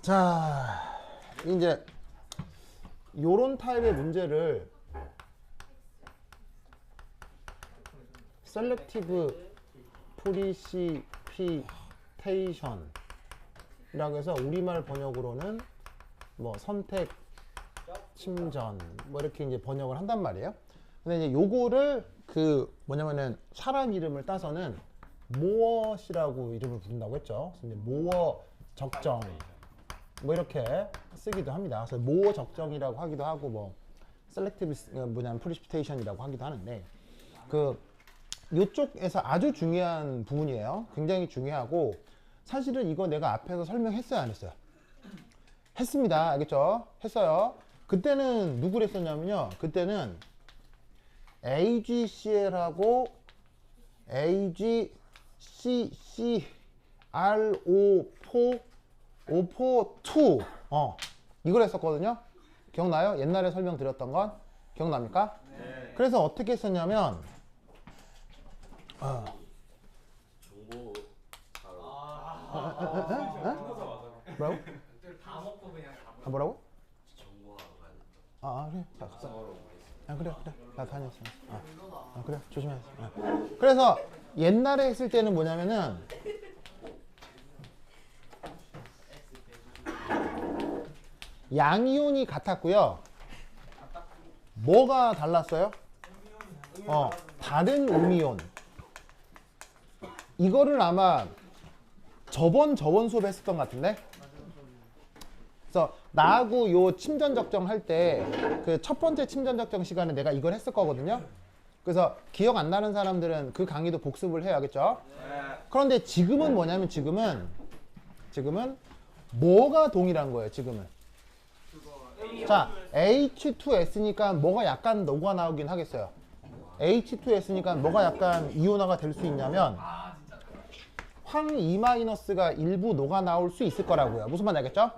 자, 이제 요런 타입의 문제를 셀렉티브 프리시피테이션이라고 해서 우리말 번역으로는 뭐 선택 침전 뭐 이렇게 이제 번역을 한단 말이에요. 근데 이제 요거를 그 뭐냐면은 사람 이름을 따서는 모어시라고 이름을 부른다고 했죠. 그래서 이제 모어 적정 뭐 이렇게 쓰기도 합니다. 그래서 모어 적정이라고 하기도 하고 뭐 셀렉티브 뭐냐면 프리시피테이션이라고 하기도 하는데 그 요쪽에서 아주 중요한 부분이에요. 굉장히 중요하고 사실은 이거 내가 앞에서 설명했어요, 안 했어요? 했습니다. 알겠죠? 했어요. 그때는 누구를 했었냐면요. 그때는 AGCL하고 AGCCRO4 O42 이걸 했었거든요. 기억나요? 옛날에 설명드렸던 건 기억납니까? 네. 그래서 어떻게 했었냐면 정보 뭐라고? 다 먹고 그냥 다 뭐라고? 정보하러 가야 된다. 그래. 그래. 나 다녔어. 그래. 조심해. 그래서 옛날에 했을 때는 뭐냐면은 양이온이 같았고요. 뭐가 달랐어요? 다른 음이온. 이거를 아마 저번 수업에 했었던 것 같은데. 그래서 나하고 요 침전 적정 할 때 그 첫 번째 침전 적정 시간에 내가 이걸 했을 거거든요. 그래서 기억 안 나는 사람들은 그 강의도 복습을 해야겠죠. 그런데 지금은 뭐냐면 지금은 뭐가 동일한 거예요. 지금은. 자, H2S니까 뭐가 약간 녹아 나오긴 하겠어요. H2S니까 뭐가 약간 이온화가 될 수 있냐면 황 E-가 일부 녹아 나올 수 있을 거라고요. 무슨 말인지 알겠죠?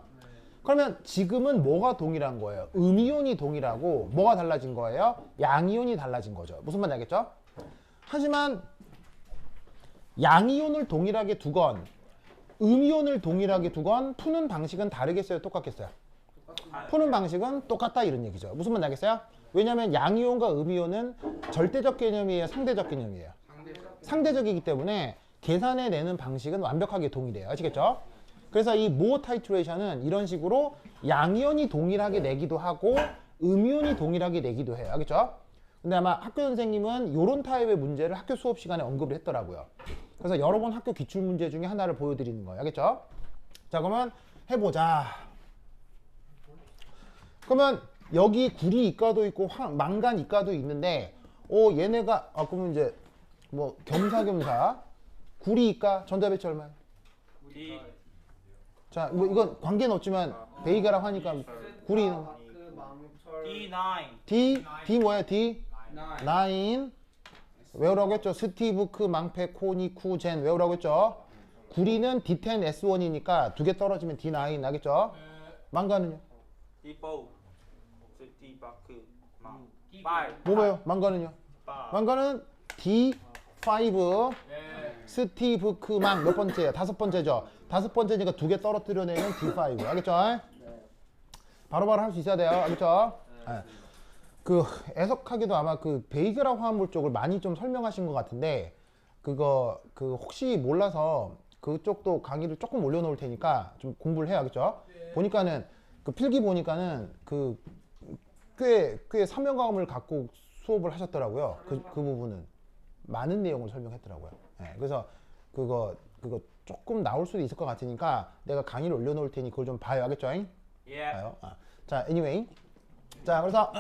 그러면 지금은 뭐가 동일한 거예요? 음이온이 동일하고 뭐가 달라진 거예요? 양이온이 달라진 거죠. 무슨 말인지 알겠죠? 하지만 양이온을 동일하게 두건 음이온을 동일하게 두건 푸는 방식은 다르겠어요? 똑같겠어요? 푸는 방식은 똑같다 이런 얘기죠. 무슨 말인지 알겠어요? 왜냐하면 양이온과 음이온은 절대적 개념이에요? 상대적 개념이에요? 상대적이기 때문에 계산해 내는 방식은 완벽하게 동일해요. 아시겠죠? 그래서 이 모어 타이트레이션은 이런 식으로 양이온이 동일하게 내기도 하고 음이온이 동일하게 내기도 해요. 알겠죠? 근데 아마 학교 선생님은 이런 타입의 문제를 학교 수업 시간에 언급을 했더라고요. 그래서 여러 번 학교 기출 문제 중에 하나를 보여드리는 거예요. 알겠죠? 자, 그러면 해보자. 그러면 여기 구리 이가도 있고 망간 이가도 있는데 얘네가 그러면 이제 뭐 겸사겸사 구리 이가 전자배치 얼마야? 우리 자, 뭐 이건 관계는 없지만 베이가라고 하니까 구리는 D9 D 뭐야? D 9 외우라고 했죠. 스티브크 망페 코니 쿠젠 외우라고 했죠. 구리는 D10 S1이니까 두 개 떨어지면 D9 나겠죠. 망간은요? D4 스티바크 망 뭐예요? 망간은요? 망간은 D5 스티브크망 몇 번째예요? 다섯 번째죠. 다섯 번째니까 두 개 떨어뜨려내면 D5 알겠죠? 바로바로 할 수 있어야 돼요. 알겠죠? 네. 그 애석하게도 아마 그 베이그라 화합물 쪽을 많이 좀 설명하신 것 같은데 그거 그 혹시 몰라서 그쪽도 강의를 조금 올려놓을 테니까 좀 공부를 해야겠죠? 보니까는 그 필기 보니까는 그 꽤 사명감을 갖고 수업을 하셨더라고요. 그 부분은 많은 내용을 설명했더라고요. 네, 그래서 그거 조금 나올 수도 있을 것 같으니까 내가 강의를 올려놓을 테니 그걸 좀 봐요. 알겠죠? 봐요. 자, anyway. 자, 그래서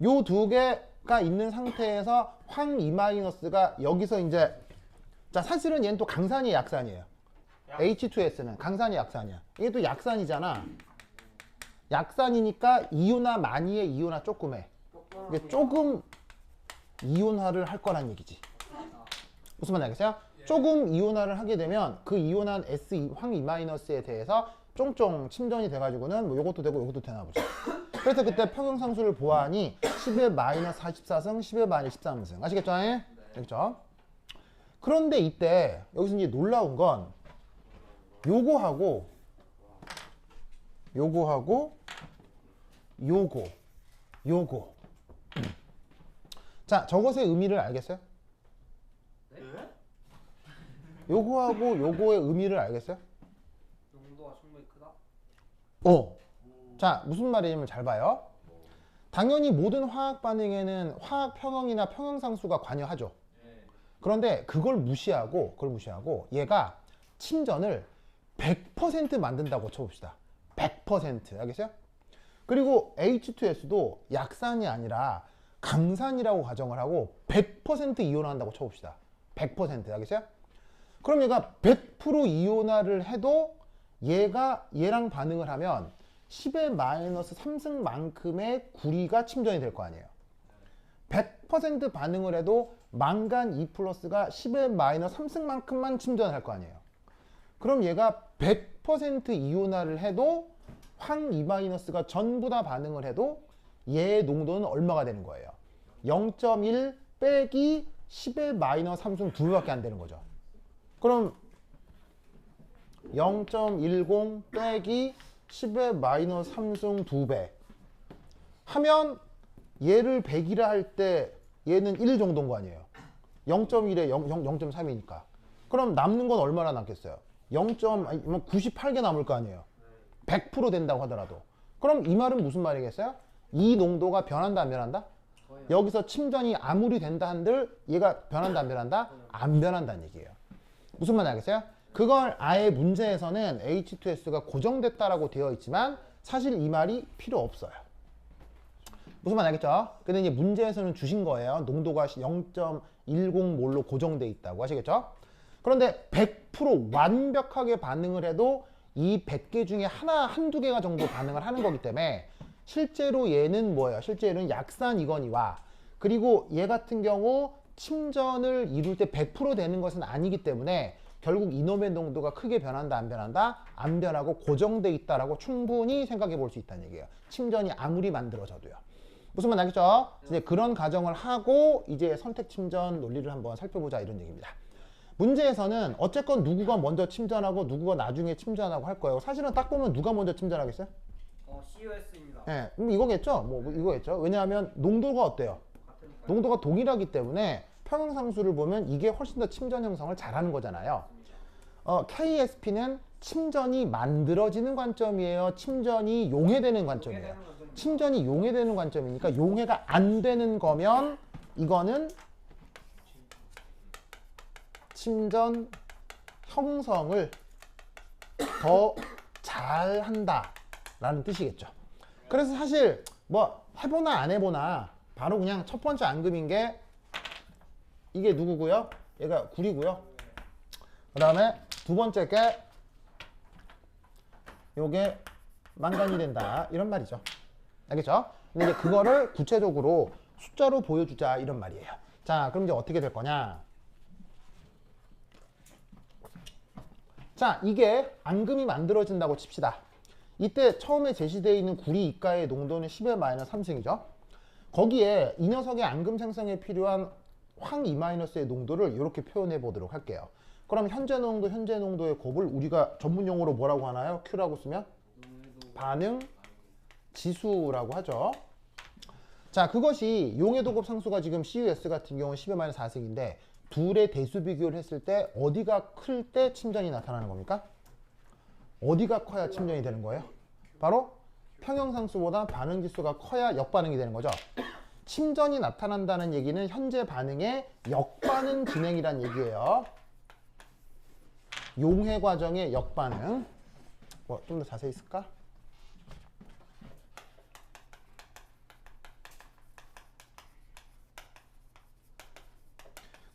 요 두 개가 있는 상태에서 황 E-가 여기서 이제 자, 사실은 얘는 또 강산이 약산이에요. H2S는 강산이 약산이야. 이게 또 약산이잖아. 약산이니까 이온화 많이 해, 이온화 조금 해. 이게 조금 이온화를 할 거란 얘기지. 무슨 말인지 알겠어요? 조금 이온화를 하게 되면 그 이온한 황 E-에 대해서 쫑쫑 침전이 돼가지고는 뭐 요것도 되고 요것도 되나 보죠. 그래서 그때 평형상수를 보아하니 10의 마이너스 44승, 10의 마이너스 13승. 아시겠죠? 알겠죠? 그런데 이때 여기서 이제 놀라운 건 요거하고 요거하고 요거. 자, 저것의 의미를 알겠어요? 네? 요거하고 요거의 의미를 알겠어요? 농도가 충분히 크다. 자, 무슨 말이냐면 잘 봐요. 당연히 모든 화학 반응에는 화학 평형이나 평형상수가 관여하죠. 그런데 그걸 무시하고 얘가 침전을 100% 만든다고 쳐봅시다. 100%. 알겠어요? 그리고 H2S도 약산이 아니라 강산이라고 가정을 하고 100% 이온화한다고 쳐봅시다. 100%. 알겠어요? 그럼 얘가 100% 이온화를 해도 얘가 얘랑 반응을 하면 10의 마이너스 3승만큼의 구리가 침전이 될 거 아니에요. 100% 반응을 해도 망간 2 플러스가 10의 마이너스 3승만큼만 침전할 거 아니에요. 그럼 얘가 100% 이온화를 해도 황 2 마이너스가 전부 다 반응을 해도 얘의 농도는 얼마가 되는 거예요? 0.1 빼기 10의 마이너스 3승 2배밖에 안 되는 거죠. 그럼 0.10 빼기 10의 마이너스 3승 2배 하면 얘를 100이라 할 때 얘는 1 정도인 거 아니에요. 0.1에 0.3이니까. 그럼 남는 건 얼마나 남겠어요? 98개 남을 거 아니에요. 100% 된다고 하더라도. 그럼 이 말은 무슨 말이겠어요? 이 농도가 변한다 안 변한다? 여기서 침전이 아무리 된다 한들 얘가 변한다 안 변한다? 안 변한다는 얘기예요. 무슨 말 알겠어요? 그걸 아예 문제에서는 H2S가 고정됐다라고 되어 있지만 사실 이 말이 필요 없어요. 무슨 말 알겠죠? 근데 이제 문제에서는 주신 거예요. 농도가 0.10몰로 고정돼 있다고 하시겠죠? 그런데 100% 완벽하게 반응을 해도 이 100개 중에 한두 개가 정도 반응을 하는 거기 때문에 실제로 얘는 뭐예요? 실제로는 약산이거니와 그리고 얘 같은 경우 침전을 이룰 때 100% 되는 것은 아니기 때문에 결국 이놈의 농도가 크게 변한다 안 변한다? 안 변하고 고정돼 있다라고 충분히 생각해 볼 수 있다는 얘기예요. 침전이 아무리 만들어져도요. 무슨 말 알겠죠? 이제 그런 가정을 하고 이제 선택 침전 논리를 한번 살펴보자 이런 얘기입니다. 문제에서는 어쨌건 누구가 먼저 침전하고 누구가 나중에 침전하고 할 거예요. 사실은 딱 보면 누가 먼저 침전하겠어요? COS입니다. 네, 이거겠죠? 뭐 이거겠죠? 왜냐하면 농도가 어때요? 농도가 동일하기 때문에 평형상수를 보면 이게 훨씬 더 침전 형성을 잘하는 거잖아요. KSP는 침전이 만들어지는 관점이에요. 침전이 용해되는 관점이에요. 침전이 용해되는 관점이니까 용해가 안 되는 거면 이거는 침전 형성을 더 잘한다 라는 뜻이겠죠. 그래서 사실 뭐 해보나 안 해보나 바로 그냥 첫 번째 앙금인 게 이게 누구고요? 얘가 구리고요. 그 다음에 두 번째 게 요게 망간이 된다 이런 말이죠. 알겠죠? 근데 이제 그거를 구체적으로 숫자로 보여주자 이런 말이에요. 자, 그럼 이제 어떻게 될 거냐? 자, 이게 앙금이 만들어진다고 칩시다. 이때 처음에 제시되어 있는 구리 이가의 농도는 10의 마이너스 3승이죠. 거기에 이 녀석의 앙금 생성에 필요한 황 2-의 농도를 이렇게 표현해 보도록 할게요. 그럼 현재 농도의 곱을 우리가 전문 용어로 뭐라고 하나요? Q라고 쓰면 반응 지수라고 하죠. 자, 그것이 용해도 곱 상수가 지금 CUS 같은 경우는 10의 4승인데 둘의 대수 비교를 했을 때 어디가 클 때 침전이 나타나는 겁니까? 어디가 커야 침전이 되는 거예요? 바로 평형상수보다 반응 지수가 커야 역반응이 되는 거죠. 침전이 나타난다는 얘기는 현재 반응의 역반응 진행이란 얘기예요. 용해 과정의 역반응. 뭐 좀 더 자세히 쓸까?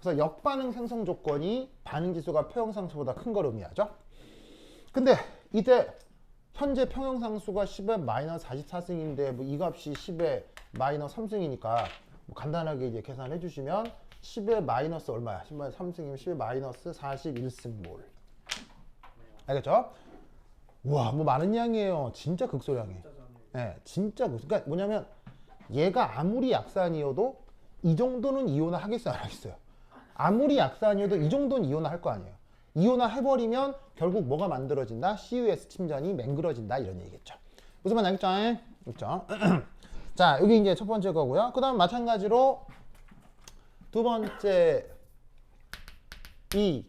그래서 역반응 생성 조건이 반응 지수가 평형상수보다 큰 걸 의미하죠. 근데 이때 현재 평형상수가 10의 마이너스 44승인데 뭐 이 값이 10의 마이너스 3승이니까 뭐 간단하게 이제 계산해 주시면 10의 마이너스 얼마야? 10의 3승이면 10의 마이너스 41승몰. 알겠죠? 우와, 뭐 많은 양이에요. 진짜 극소량이. 네, 진짜 그러니까 뭐냐면 얘가 아무리 약산이어도 이 정도는 이온화 하겠어요, 안 하겠어요? 아무리 약산이어도 이 정도는 이온화 할 거 아니에요. 이온화 해버리면 결국 뭐가 만들어진다? CUS 침전이 맹그러진다 이런 얘기겠죠. 무슨 말인지 알겠죠? 그렇죠? 자, 여기 이제 첫 번째 거고요. 그 다음 마찬가지로 두 번째 이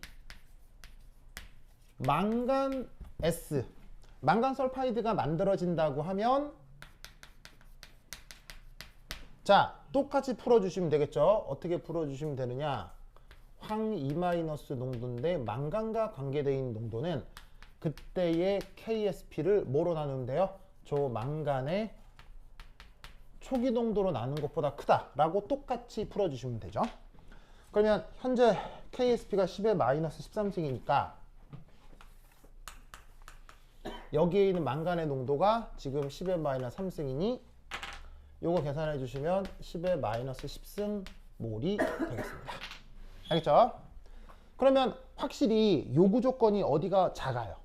망간 S 망간 설파이드가 만들어진다고 하면 자, 똑같이 풀어주시면 되겠죠? 어떻게 풀어주시면 되느냐? 황 2- 농도인데 망간과 관계되어 있는 농도는 그때의 KSP를 뭐로 나누면 돼요? 저 망간의 초기 농도로 나눈 것보다 크다라고 똑같이 풀어주시면 되죠. 그러면 현재 KSP가 10의 마이너스 13승이니까 여기에 있는 망간의 농도가 지금 10의 마이너스 3승이니 요거 계산해 주시면 10의 마이너스 10승 몰이 되겠습니다. 알겠죠? 그러면 확실히 요구 조건이 어디가 작아요?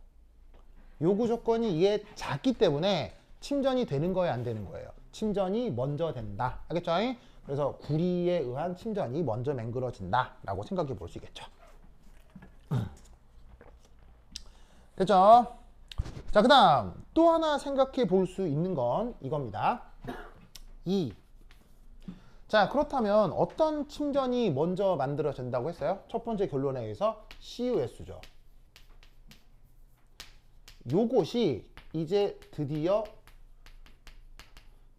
요구 조건이 이게 작기 때문에 침전이 되는 거예요, 안 되는 거예요? 침전이 먼저 된다. 알겠죠? 그래서 구리에 의한 침전이 먼저 맹글어진다 라고 생각해 볼 수 있겠죠. 됐죠? 자, 그 다음 또 하나 생각해 볼 수 있는 건 이겁니다. 자, 그렇다면 어떤 침전이 먼저 만들어진다고 했어요? 첫 번째 결론에 의해서 CUS죠. 요것이 이제 드디어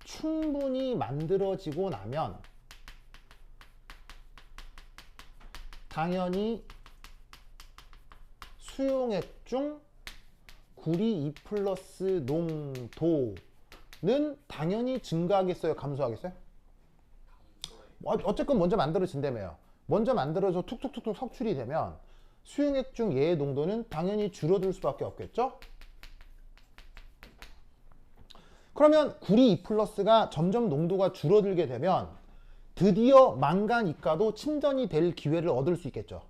충분히 만들어지고 나면 당연히 수용액 중 구리 2+ 농도는 당연히 증가하겠어요? 감소하겠어요? 어쨌건 먼저 만들어진다며요. 먼저 만들어져 툭툭툭툭 석출이 되면 수용액 중 얘의 농도는 당연히 줄어들 수밖에 없겠죠? 그러면 구리 2+가 점점 농도가 줄어들게 되면 드디어 망간 이가도 침전이 될 기회를 얻을 수 있겠죠.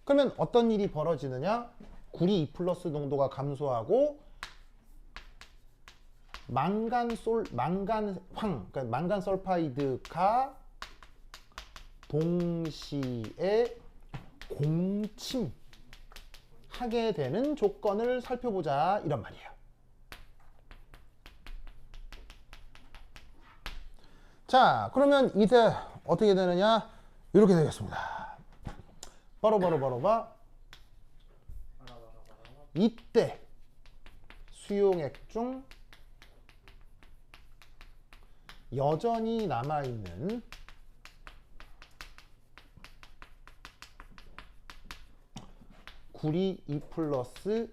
그러면 어떤 일이 벌어지느냐? 구리 2+ 농도가 감소하고 그러니까 망간 설파이드가 동시에 공침하게 되는 조건을 살펴보자 이런 말이에요. 자, 그러면 이때 어떻게 되느냐? 이렇게 되겠습니다. 바로 이때 수용액 중 여전히 남아있는 구리 2+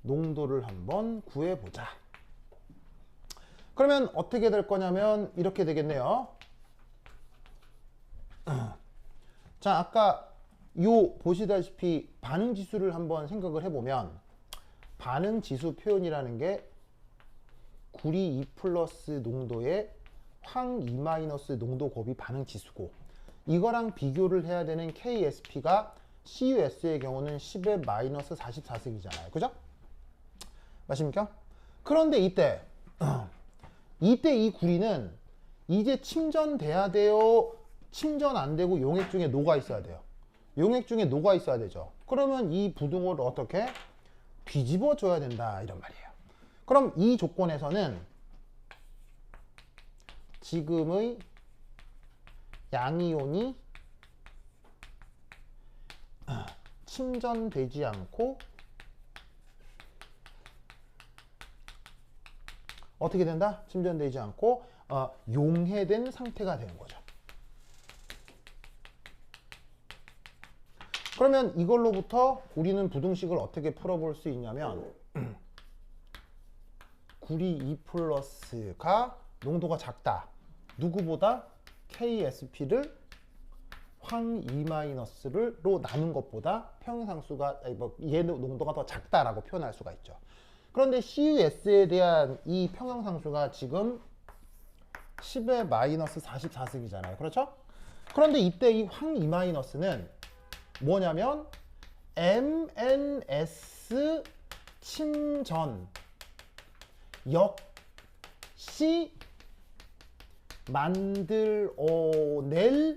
농도를 한번 구해보자. 그러면 어떻게 될 거냐면 이렇게 되겠네요. 자, 아까 요 보시다시피 반응 지수를 한번 생각을 해보면 반응 지수 표현이라는 게 구리 2+ 농도의 황 2- 농도 곱이 반응 지수고 이거랑 비교를 해야 되는 KSP가 CUS의 경우는 10의 마이너스 44승이잖아요. 그죠? 맞습니까? 그런데 이때 이 구리는 이제 침전돼야 돼요? 침전 안 되고 용액 중에 녹아 있어야 돼요. 용액 중에 녹아 있어야 되죠. 그러면 이 부등호를 어떻게? 뒤집어 줘야 된다 이런 말이에요. 그럼 이 조건에서는 지금의 양이온이 침전되지 않고 어떻게 된다? 침전되지 않고 용해된 상태가 되는 거죠. 그러면 이걸로부터 우리는 부등식을 어떻게 풀어볼 수 있냐면 구리 2+가 농도가 작다. 누구보다 KSP를 황 2-로 나눈 것보다 평행상수가 얘 농도가 더 작다라고 표현할 수가 있죠. 그런데 CUS에 대한 이 평형상수가 지금 10의 마이너스 44승이잖아요. 그렇죠? 그런데 이때 이 황 2-는 뭐냐면 MNS 침전 역시 만들어낼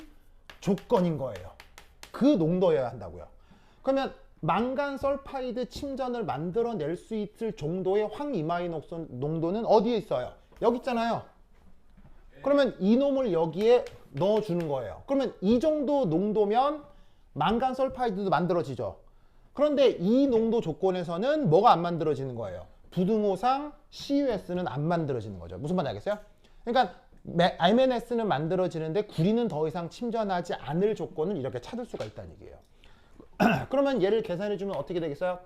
조건인 거예요. 그 농도여야 한다고요. 그러면 망간 설파이드 침전을 만들어낼 수 있을 정도의 황이마이녹슨 농도는 어디에 있어요? 여기 있잖아요. 그러면 이놈을 여기에 넣어주는 거예요. 그러면 이 정도 농도면 망간 설파이드도 만들어지죠. 그런데 이 농도 조건에서는 뭐가 안 만들어지는 거예요? 부등호상 CuS는 안 만들어지는 거죠. 무슨 말인지 알겠어요? 그러니까 MnS는 만들어지는데 구리는 더 이상 침전하지 않을 조건을 이렇게 찾을 수가 있다는 얘기예요. 그러면 얘를 계산해 주면 어떻게 되겠어요?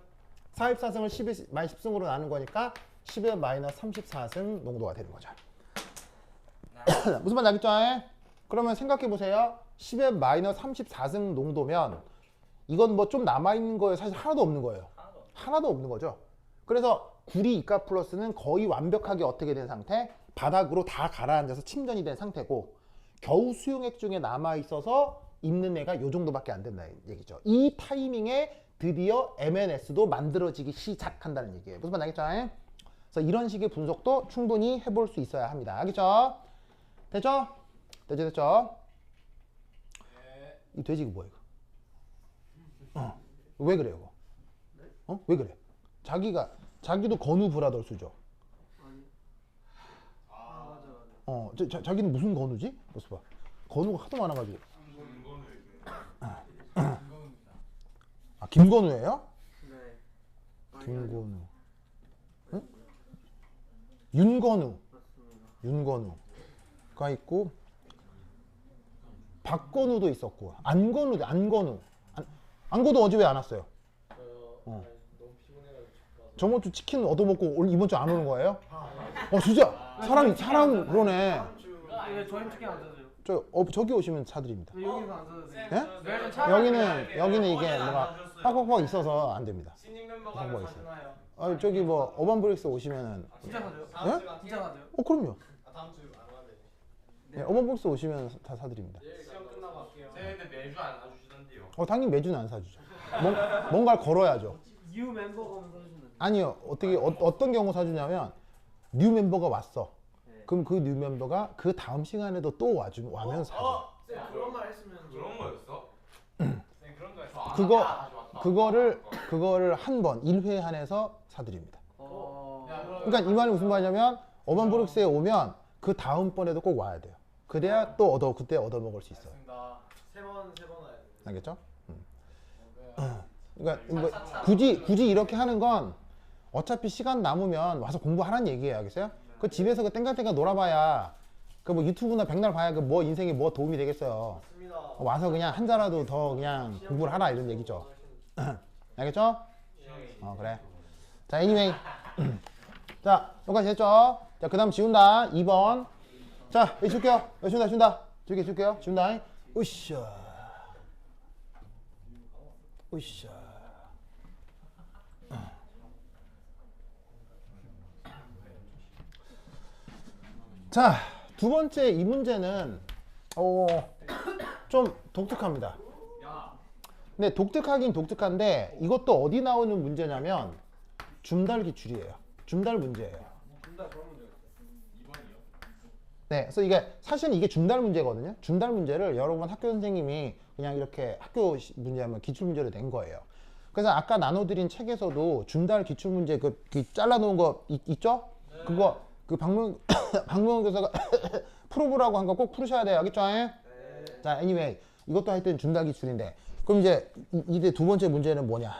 44승을 10승으로 나눈 거니까 10의 마이너스 34승 농도가 되는 거죠. 무슨 말인지 알겠죠? 그러면 생각해 보세요. 10의 마이너스 34승 농도면 이건 뭐 좀 남아있는 거예요? 사실 하나도 없는 거예요. 하나도 없는 거죠. 그래서 구리 이가 플러스는 거의 완벽하게 어떻게 된 상태? 바닥으로 다 가라앉아서 침전이 된 상태고 겨우 수용액 중에 남아있어서 있는 애가 요 정도밖에 안 된다는 얘기죠. 이 타이밍에 드디어 MNS도 만들어지기 시작한다는 얘기예요. 무슨 말인지 알겠죠? 그래서 이런 식의 분석도 충분히 해볼 수 있어야 합니다. 알겠죠? 됐죠? 됐죠? 이 돼지 이거 뭐야 이거? 왜 그래요 이거? 왜 그래? 자기도 건우 브라더스죠. 맞아. 자기는 무슨 건우지? 벌써 봐. 건우가 하도 많아가지고. 아 김건우예요? 네. 김건우. 응? 윤건우. 맞습니다. 윤건우가 있고 박건우도 있었고 안건우. 안건우 어제 왜 안 왔어요? 너무 피곤해가지고 저번 주 치킨 얻어먹고 오늘 이번 주 안 오는 거예요? 진짜 사람 그러네. 왜 저희 치킨 안 사줘요? 저기 오시면 사드립니다. 왜 여기서 안 사도 돼요? 예? 여기는 이게 뭐가 빡빡빡 있어서 안 됩니다. 신입 멤버가 정보가 하면 있어요. 사주나요? 저기 뭐 어반브릭스 오시면은 진짜 사줘요? 예? 진짜 사줘요? 그럼요. 다음 주 안 와도 돼. 네, 어반브릭스 오시면 다 사드립니다. 시험 끝나고 할게요. 쟤 근데 매주 안 사주시던데요. 당연히 매주는 안 사주죠. 뭔가를 걸어야죠. 뉴 멤버가 오면 사주시는 아니요. 어떤 경우 사주냐면 뉴 멤버가 왔어. 네. 그럼 그 뉴 멤버가 그 다음 시간에도 또 와면 사줘. 쌤 그런 말 했으면 그런 거였어? 쌤 그런 거 했어. 그거를 한 번 1회 한해서 사드립니다. 거. 그러니까 이 말이 무슨 말이냐면 어반브룩스에 오면 그 다음 번에도 꼭 와야 돼요. 그래야 또 그때 얻어 먹을 수 있어요. 세번 와야 돼. 알겠죠? 그러니까 뭐 굳이 이렇게 하는 건 어차피 시간 남으면 와서 공부하라는 얘기예요. 알겠어요? 그 집에서 그 땡깡땡깡 놀아봐야 그 뭐 유튜브나 백날 봐야 그 뭐 인생에 뭐 도움이 되겠어요. 와서 그냥 한 자라도 더 그냥 공부를 하라 이런 얘기죠. 알겠죠? 그래. 자, anyway. 자, 여기까지 됐죠? 자, 그 다음 지운다. 2번. 자, 여기 줄게요. 여기 지운다. 줄게요. 지운다. 으쌰. 자, 두 번째 이 문제는 좀 독특합니다. 근데 독특하긴 독특한데 이것도 어디 나오는 문제냐면 줌달 기출이에요. 줌달 문제예요. 네, 그래서 사실은 이게 줌달 문제거든요. 줌달 문제를 여러분 학교 선생님이 그냥 이렇게 학교 문제하면 기출 문제로 낸 거예요. 그래서 아까 나눠드린 책에서도 줌달 기출 문제 그 잘라놓은 거 있죠? 그거 그 박명훈 교사가 풀어보라고 한 거 꼭 풀으셔야 돼요. 알겠죠? 자, anyway 이것도 하여튼 줌달 기출인데 그럼 이제 이제 두 번째 문제는 뭐냐?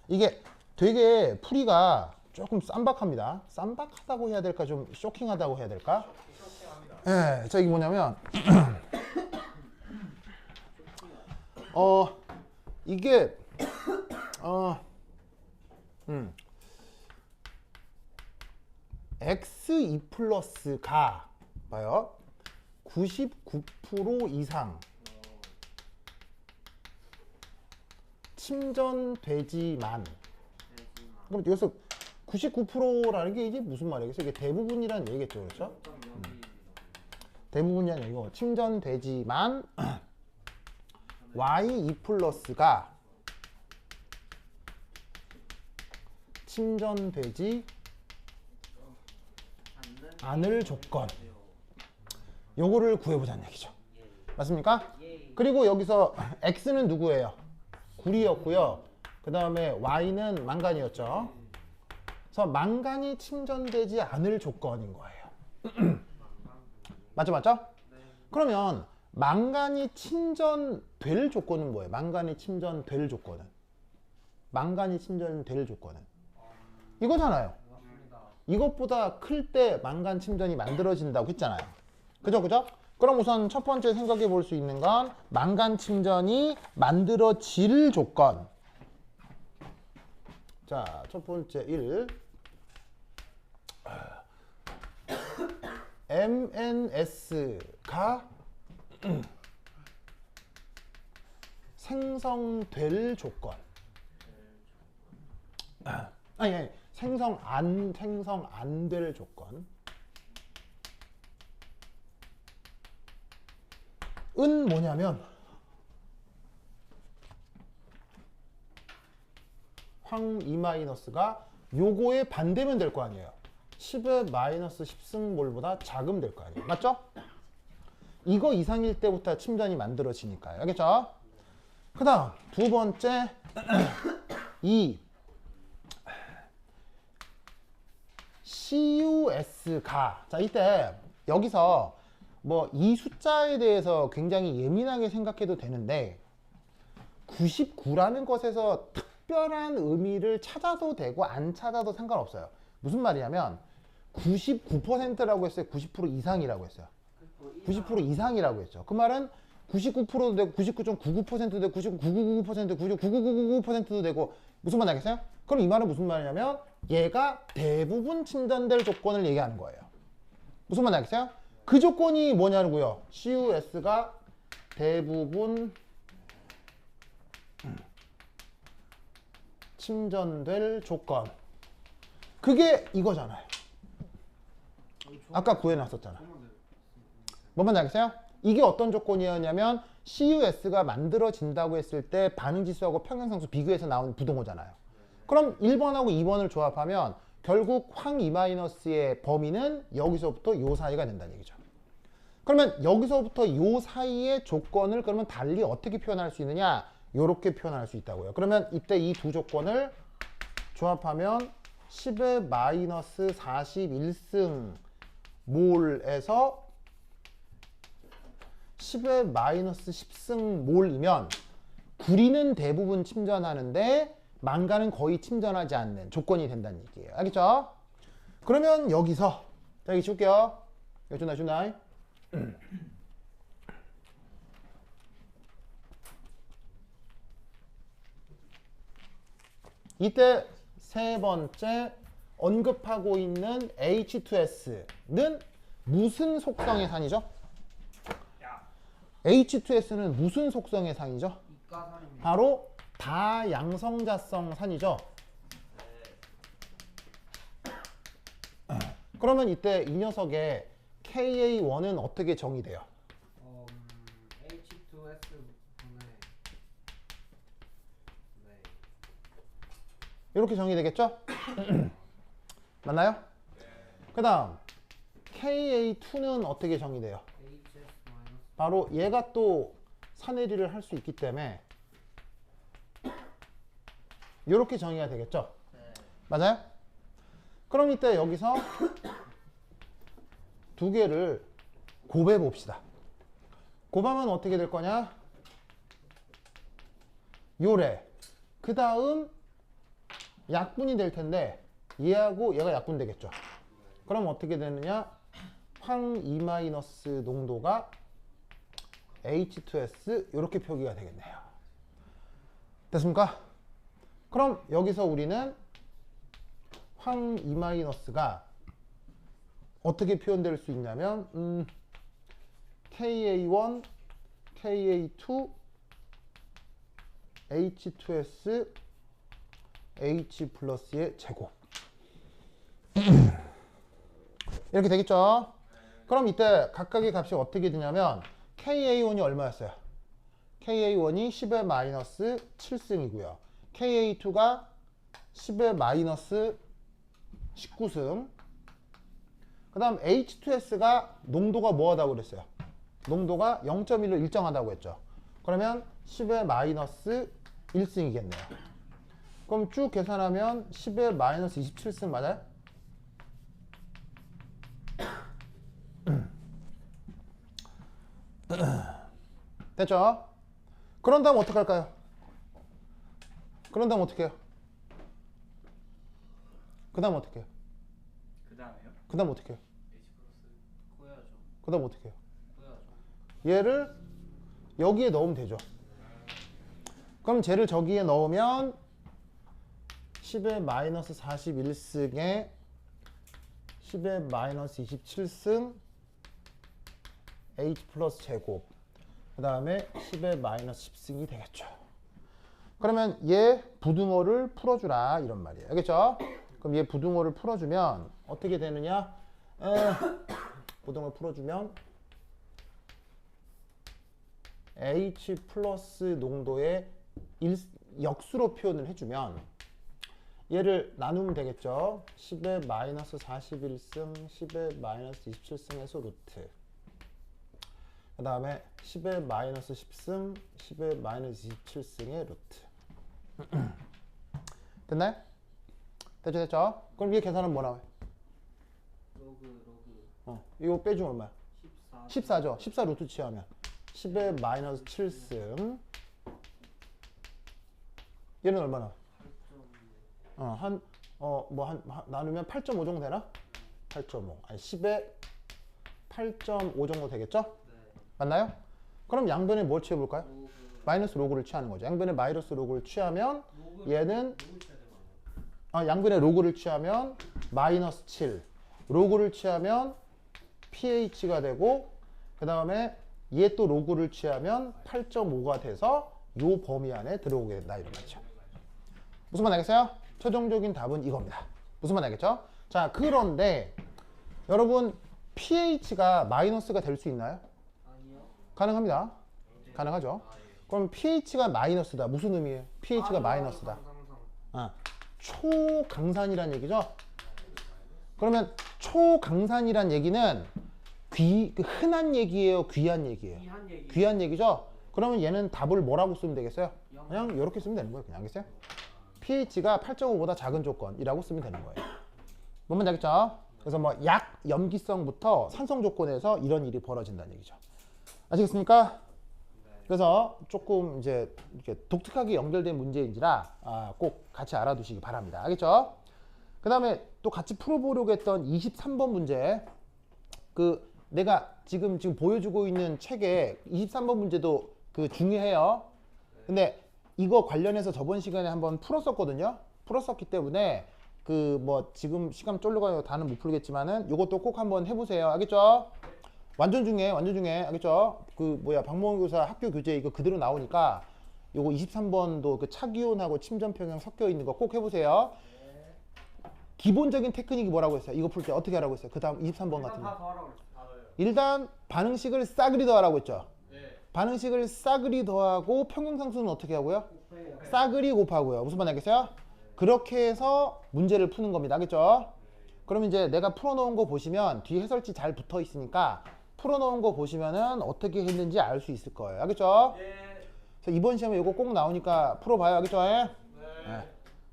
이게 되게 풀이가 조금 쌈박합니다. 쌈박하다고 해야 될까? 좀 쇼킹하다고 해야 될까? 네, 자 이게 뭐냐면 이게 X2 플러스가 봐요 99% 이상 침전되지만 그럼 여기서 99%라는 게 이게 무슨 말이겠어요? 이게 대부분이라는 얘기겠죠, 그렇죠? 대부분이라는 얘기고 침전되지만 Y2 플러스가 침전되지 않을 조건 요거를 구해보자는 얘기죠. 맞습니까? 그리고 여기서 X는 누구예요? 구리였고요. 그 그 다음에 Y는 망간이었죠. 그래서 망간이 침전되지 않을 조건인 거예요. 맞죠, 맞죠? 그러면 망간이 침전될 조건은 뭐예요? 망간이 침전될 조건은? 망간이 침전될 조건은? 이거잖아요. 이것보다 클 때 망간 침전이 만들어진다고 했잖아요. 그죠, 그죠? 그럼 우선 첫 번째 생각해 볼 수 있는 건 망간 침전이 만들어질 조건. 자, 첫 번째 1. MNS가 생성될 조건. 아니, 생성 안 될 조건. 은 뭐냐면 황 E-가 요거에 반대면 될 거 아니에요. 10의 마이너스 10승몰보다 작으면 될 거 아니에요. 맞죠? 이거 이상일 때부터 침전이 만들어지니까요. 알겠죠? 그 다음 두 번째 이 CUS가 자 이때 여기서 뭐 이 숫자에 대해서 굉장히 예민하게 생각해도 되는데 99라는 것에서 특별한 의미를 찾아도 되고 안 찾아도 상관없어요. 무슨 말이냐면 99%라고 했어요. 90% 이상이라고 했어요. 90% 이상이라고 했죠. 그 말은 99%도 되고 99.99%도 되고 99.99%도 되고 99.99%도 되고 무슨 말 알겠어요? 그럼 이 말은 무슨 말이냐면 얘가 대부분 침전될 조건을 얘기하는 거예요. 무슨 말 알겠어요? 그 조건이 뭐냐고요? CUS가 대부분 침전될 조건. 그게 이거잖아요. 아까 구해놨었잖아. 뭔 말인지 알겠어요? 이게 어떤 조건이었냐면 CUS가 만들어진다고 했을 때 반응지수하고 평행상수 비교해서 나온 부동호잖아요. 그럼 1번하고 2번을 조합하면 결국 황 E-의 범위는 여기서부터 요 사이가 된다는 얘기죠. 그러면 여기서부터 요 사이의 조건을 그러면 달리 어떻게 표현할 수 있느냐? 요렇게 표현할 수 있다고요. 그러면 이때 이 두 조건을 조합하면 10의 마이너스 41승 몰에서 10의 마이너스 10승 몰이면 구리는 대부분 침전하는데 망간은 거의 침전하지 않는 조건이 된다는 얘기예요. 알겠죠? 그러면 여기서 자 여기 줄게요. 여기 준다. 이때 세 번째 언급하고 있는 H2S는 무슨 속성의 산이죠? H2S는 무슨 속성의 산이죠? 이가산입니다. 바로 다양성자성 산이죠. 그러면 이때 이 녀석의 KA1은 어떻게 정의돼요? H2S 분의 이렇게 정의되겠죠? 맞나요? 그 다음 KA2는 어떻게 정의돼요? HS 마이너스 바로 얘가 또 산해리를 할 수 있기 때문에 이렇게 정의가 되겠죠? 맞아요? 그럼 이때 여기서 두 개를 곱해 봅시다. 곱하면 어떻게 될 거냐? 요래. 그 다음 약분이 될 텐데 얘하고 얘가 약분 되겠죠. 그럼 어떻게 되느냐? 황 E- 농도가 H2S 이렇게 표기가 되겠네요. 됐습니까? 그럼 여기서 우리는 황 E-가 어떻게 표현될 수 있냐면 KA1, KA2, H2S, H 플러스의 제곱 이렇게 되겠죠? 그럼 이때 각각의 값이 어떻게 되냐면 KA1이 얼마였어요? KA1이 10의 마이너스 7승이고요. KA2가 10의 마이너스 19승. 그 다음 H2S가 농도가 뭐하다고 그랬어요? 농도가 0.1로 일정하다고 했죠. 그러면 10의 마이너스 1승이겠네요. 그럼 쭉 계산하면 10의 마이너스 27승 맞아요? 됐죠? 그런 다음 어떻게 할까요? 그런 다음 어떻게 해요? 그 다음 어떻게 해요? 그 다음에요? 그 다음 어떻게 해요? 구해야죠. 그 다음 어떻게 해요? 구해야죠. 얘를 여기에 넣으면 되죠. 그럼 쟤를 저기에 넣으면 10의 마이너스 41승에 10의 마이너스 27승 h 플러스 제곱 그 다음에 10의 마이너스 10승이 되겠죠. 그러면 얘 부등호를 풀어주라 이런 말이에요. 알겠죠? 그럼 얘 부등호를 풀어주면 어떻게 되느냐? 부등호를 풀어주면 H 플러스 농도의 역수로 표현을 해주면 얘를 나누면 되겠죠. 10의 마이너스 41승 10의 마이너스 27승에서 루트 그 다음에 10의 마이너스 10승 10의 마이너스 27승의 루트 됐나요? 됐죠 됐죠? 그럼 위에 계산은 뭐 나와요? 로그 이거 빼주면 얼마야? 14. 14죠. 14 루트 취하면 10의 마이너스 7승 얘는 얼마나? 나누면 8.5 정도 되나? 8.5 아니 10의 8.5 정도 되겠죠? 네. 맞나요? 그럼 양변에 뭘 취해볼까요? 로그 마이너스 로그를 취하는 거죠. 양변에 마이너스 로그를 취하면 로그 얘는 로그 쳐야 되는 거 아니에요? 양변에 로그를 취하면 마이너스 7 로그를 취하면 pH가 되고 그 다음에 얘 또 로그를 취하면 8.5가 돼서 요 범위 안에 들어오게 된다 이런 말이죠. 무슨 말 알겠어요? 최종적인 답은 이겁니다. 무슨 말 알겠죠? 자 그런데 여러분 pH가 마이너스가 될 수 있나요? 아니요. 가능합니다. 가능하죠. 그럼 pH가 마이너스다. 무슨 의미예요? pH가 마이너스다. 초강산이란 얘기죠. 그러면 초강산이란 얘기는 흔한 얘기예요? 귀한 얘기예요? 이한 얘기. 귀한 얘기죠. 그러면 얘는 답을 뭐라고 쓰면 되겠어요? 그냥 이렇게 쓰면 되는 거예요. 그냥 알겠어요? pH가 8.5보다 작은 조건이라고 쓰면 되는 거예요. 뭔 말인지 알겠죠? 그래서 뭐 약 염기성부터 산성 조건에서 이런 일이 벌어진다는 얘기죠. 아시겠습니까? 그래서 조금 이제 이렇게 독특하게 연결된 문제인지라 꼭 같이 알아두시기 바랍니다. 알겠죠? 그 다음에 또 같이 풀어보려고 했던 23번 문제. 내가 지금 보여주고 있는 책에 23번 문제도 중요해요. 근데 이거 관련해서 저번 시간에 한번 풀었었거든요. 풀었었기 때문에 지금 시간 쫄려가요 다는 못 풀겠지만은 이것도 꼭 한번 해보세요. 알겠죠? 완전 중요해. 알겠죠? 박몽희 교사 학교 교재 이거 그대로 나오니까 요거 23번도 차기온하고 침전평형 섞여 있는 거 꼭 해보세요. 기본적인 테크닉이 뭐라고 했어요? 이거 풀 때 어떻게 하라고 했어요? 그 다음 23번 같은 거. 다 더하라고 그랬어요. 일단 반응식을 싸그리 더하라고 했죠. 네. 반응식을 싸그리 더하고 평형상수는 어떻게 하고요? 곱해요. 싸그리 곱하고요. 무슨 말 알겠어요? 그렇게 해서 문제를 푸는 겁니다. 알겠죠? 그러면 이제 내가 풀어놓은 거 보시면 뒤에 해설지 잘 붙어 있으니까 풀어놓은 거 보시면은 어떻게 했는지 알 수 있을 거예요. 알겠죠? 그래서 이번 시험에 이거 꼭 나오니까 풀어봐요. 알겠죠? 네.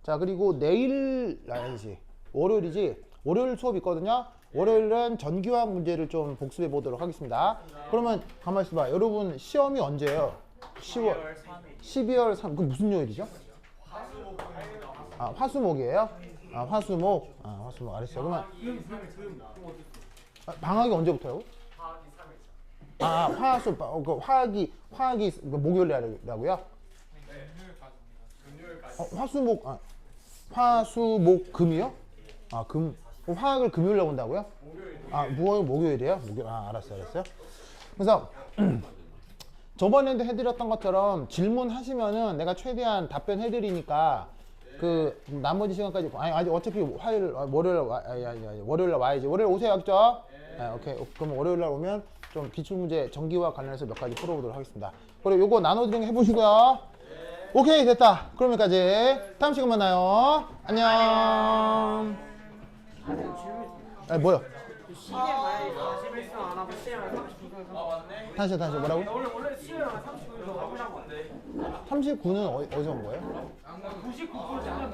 자 그리고 내일 아니지 월요일이지 월요일 수업 있거든요. 월요일은 전기화학 문제를 좀 복습해 보도록 하겠습니다. 그러면 가만히 있어봐. 여러분 시험이 언제예요? 12월 3일. 그 무슨 요일이죠? 화수목이에요? 화수목. 화수목. 알았어요. 그러면 방학이 언제부터요? 화학이 목요일이라고요? 화수목 금이요? 금. 화학을 금요일에 온다고요? 목요일이에요? 알았어요. 그래서 저번에도 해드렸던 것처럼 질문하시면은 내가 최대한 답변해드리니까 나머지 시간까지 아니 어차피 월요일날 와야지. 월요일 오세요. 알겠죠? 오케이. 그럼 월요일날 오면 좀 기출문제 전기와 관련해서 몇 가지 풀어보도록 하겠습니다. 그리고 요거 나눠드리는 거 해보시고요. 오케이 됐다. 그럼 여기까지. 다음 시간 만나요. 안녕. 뭐요? 시계 만약에 41수 안 하고 시계만 39수 다시 뭐라고? 원래 시계만 39수 하고 난 건데 39는 어디서 온 거예요? 99%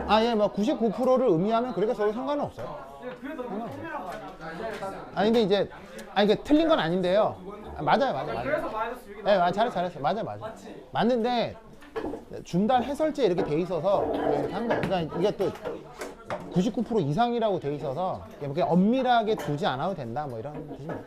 아예 뭐 99%를 의미하면 그렇게 써도 상관은 없어요. 그래도 너무 통일한 거 아니야? 아니 근데 이제 이게 틀린 건 아닌데요. 맞아요. 그래서 마이너스 6이 네, 잘했어. 맞아. 맞는데 중단 해설제 이렇게 돼 있어서 이렇게 한 거예요. 그러니까 이게 또 99% 이상이라고 돼 있어서 그냥 엄밀하게 두지 않아도 된다 뭐 이런 뜻입니다.